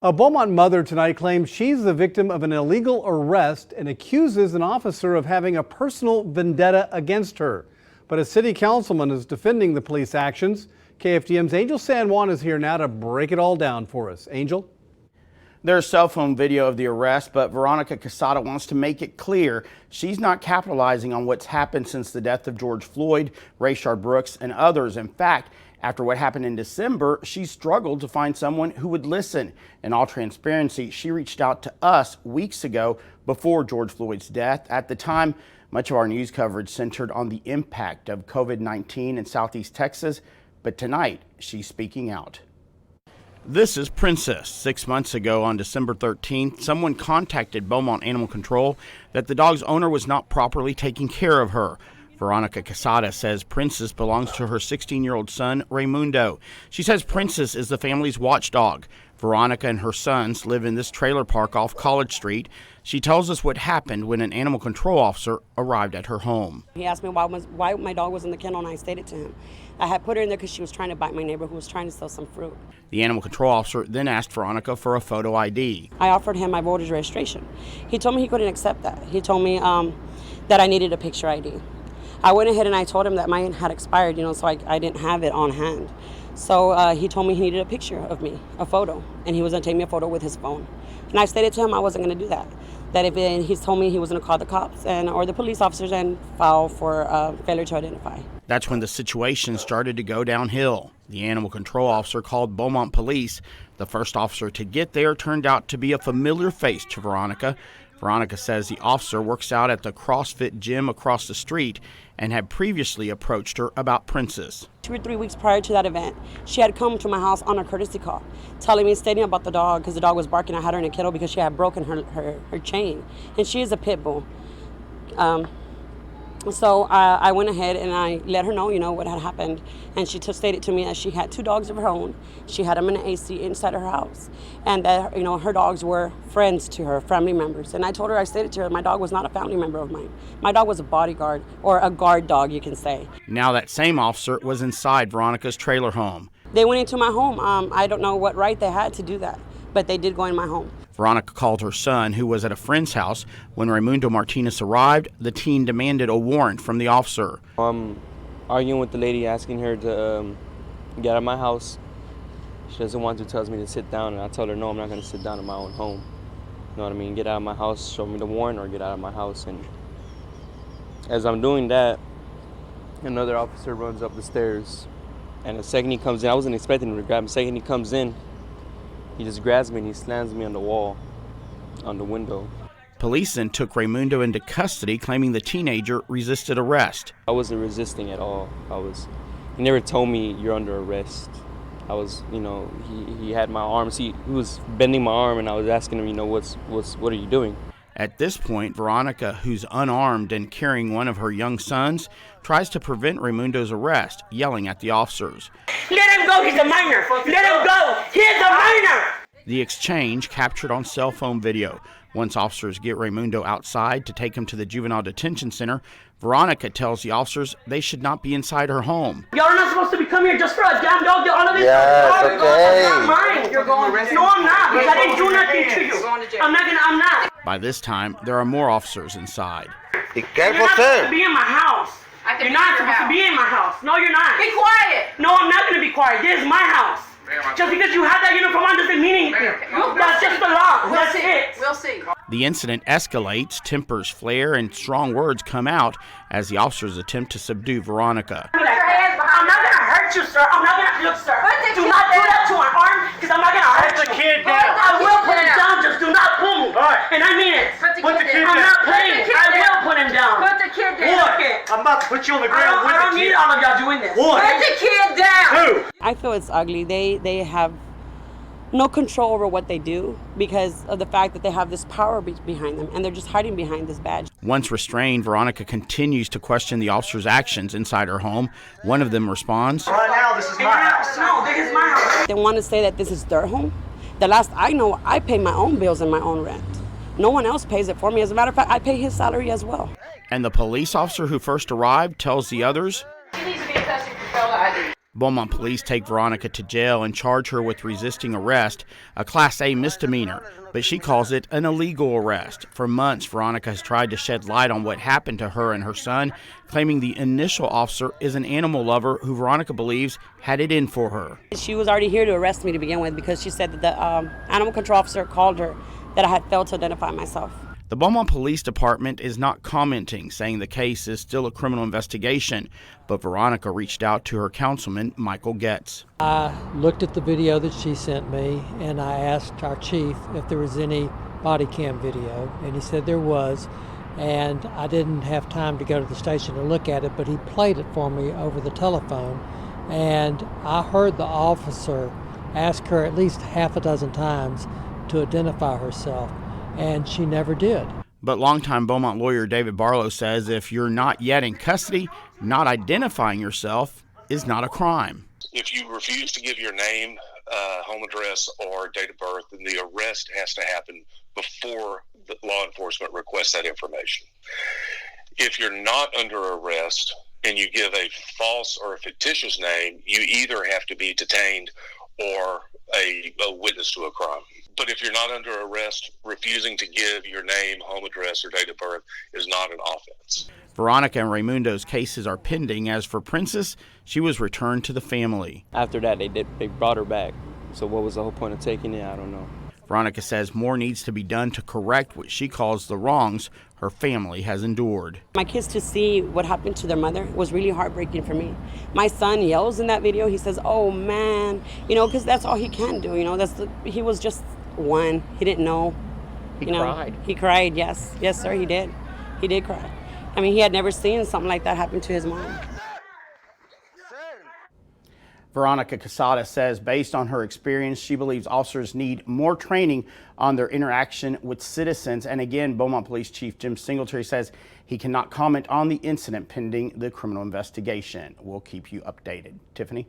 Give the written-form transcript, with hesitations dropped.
A Beaumont mother tonight claims she's the victim of an illegal arrest and accuses an officer of having a personal vendetta against her. But a city councilman is defending the police actions. KFDM's Angel San Juan is here now to break it all down for us. Angel? There's cell phone video of the arrest, but Veronica Quesada wants to make it clear she's not capitalizing on what's happened since the death of George Floyd, Rayshard Brooks, and others. In fact, after what happened in December, she struggled to find someone who would listen. In all transparency, she reached out to us weeks ago before George Floyd's death. At the time, much of our news coverage centered on the impact of COVID-19 in Southeast Texas, but tonight she's speaking out. This is Princess. 6 months ago on December 13th, someone contacted Beaumont Animal Control that the dog's owner was not properly taking care of her. Veronica Quesada says Princess belongs to her 16-year-old son, Raymundo. She says Princess is the family's watchdog. Veronica and her sons live in this trailer park off College Street. She tells us what happened when an animal control officer arrived at her home. He asked me why my dog was in the kennel, and I stated to him I had put her in there because she was trying to bite my neighbor who was trying to sell some fruit. The animal control officer then asked Veronica for a photo ID. I offered him my voter's registration. He told me he couldn't accept that. He told me that I needed a picture ID. I went ahead and I told him that mine had expired, so I didn't have it on hand. So he told me he needed a picture of me, a photo, and he was going to take me a photo with his phone. And I stated to him I wasn't going to do that. That if he's told me he was going to call the cops or the police officers and file for failure to identify. That's when the situation started to go downhill. The animal control officer called Beaumont police. The first officer to get there turned out to be a familiar face to Veronica. Veronica says the officer works out at the CrossFit gym across the street and had previously approached her about Princess. 2 or 3 weeks prior to that event, she had come to my house on a courtesy call, stating about the dog because the dog was barking. I had her in a kennel because she had broken her chain, and she is a pit bull. So I went ahead and I let her know, what had happened. And she stated to me that she had 2 dogs of her own. She had them in an AC inside her house. And that, her dogs were friends to her, family members. And I told her, I stated to her, my dog was not a family member of mine. My dog was a bodyguard, or a guard dog, you can say. Now that same officer was inside Veronica's trailer home. They went into my home. I don't know what right they had to do that, but they did go in my home. Veronica called her son, who was at a friend's house. When Raymundo Martinez arrived, the teen demanded a warrant from the officer. I'm arguing with the lady, asking her to get out of my house. She doesn't want to, tells me to sit down, and I told her, no, I'm not going to sit down in my own home. You know what I mean? Get out of my house, show me the warrant, or get out of my house. And as I'm doing that, another officer runs up the stairs. And the second he comes in, I wasn't expecting him to grab him. The second he comes in, he just grabs me and he slams me on the wall, on the window. Police then took Raymundo into custody, claiming the teenager resisted arrest. I wasn't resisting at all. He never told me you're under arrest. He had my arms. He was bending my arm, and I was asking him, what are you doing? At this point, Veronica, who's unarmed and carrying one of her young sons, tries to prevent Raymundo's arrest, yelling at the officers. Let him go, he's a minor. Let him go, he's a minor. The exchange captured on cell phone video. Once officers get Raymundo outside to take him to the juvenile detention center, Veronica tells the officers they should not be inside her home. Y'all are not supposed to be coming here just for a damn dog. All of this is not mine. You're going. No, I'm not. Because I didn't do nothing to you. I'm not. By this time, there are more officers inside. Be You're careful, not supposed to sir. be in my house. You're not supposed to be in my house. No, you're not. Be quiet. No, I'm not going to be quiet. This is my house. Just because you have that uniform on doesn't mean anything. That's just the law. That's it. We'll see. The incident escalates, tempers flare, and strong words come out as the officers attempt to subdue Veronica. I'm not going to hurt you, sir. I'm not going to look, sir. Do not do that to my arm because I'm not going to hurt you. Put the kid down. I will put him down. Just do not pull me. All right. And I mean it. Put the kid I'm down. not playing. I will put him down. Put the kid down. Look, I'm about to put you on the ground with I don't the need kid. all of y'all doing this. One. Put the kid down. Two. I feel it's ugly. They have no control over what they do because of the fact that they have this power behind them, and they're just hiding behind this badge. Once restrained, Veronica continues to question the officers' actions inside her home. One of them responds, Right now, this is my house. No, this is my house. They want to say that this is their home. The last I know, I pay my own bills and my own rent. No one else pays it for me. As a matter of fact, I pay his salary as well. and the police officer who first arrived tells the others, He needs to be in custody for fellow ID. Beaumont police take Veronica to jail and charge her with resisting arrest, a Class A misdemeanor, but she calls it an illegal arrest. For months, Veronica has tried to shed light on what happened to her and her son, claiming the initial officer is an animal lover who Veronica believes had it in for her. She was already here to arrest me to begin with because she said that the animal control officer called her that I had failed to identify myself. The Beaumont Police Department is not commenting, saying the case is still a criminal investigation, but Veronica reached out to her councilman, Michael Getz. I looked at the video that she sent me, and I asked our chief if there was any body cam video, and he said there was, and I didn't have time to go to the station to look at it, but he played it for me over the telephone, and I heard the officer ask her at least half a dozen times to identify herself, and she never did. But longtime Beaumont lawyer David Barlow says if you're not yet in custody, not identifying yourself is not a crime. If you refuse to give your name, home address, or date of birth, then the arrest has to happen before the law enforcement requests that information. If you're not under arrest and you give a false or a fictitious name, you either have to be detained or a witness to a crime. But if you're not under arrest, refusing to give your name, home address, or date of birth is not an offense. Veronica and Raymundo's cases are pending. As for Princess, she was returned to the family. After that, they brought her back. So what was the whole point of taking it? I don't know. Veronica says more needs to be done to correct what she calls the wrongs her family has endured. My kids to see what happened to their mother was really heartbreaking for me. My son yells in that video. He says, "Oh man," because that's all he can do. He was just one. He didn't know. He cried. He cried. Yes, sir, he did. He did cry. I mean, he had never seen something like that happen to his mom. Veronica Casada says based on her experience, she believes officers need more training on their interaction with citizens. And again, Beaumont Police Chief Jim Singletary says he cannot comment on the incident pending the criminal investigation. We'll keep you updated. Tiffany?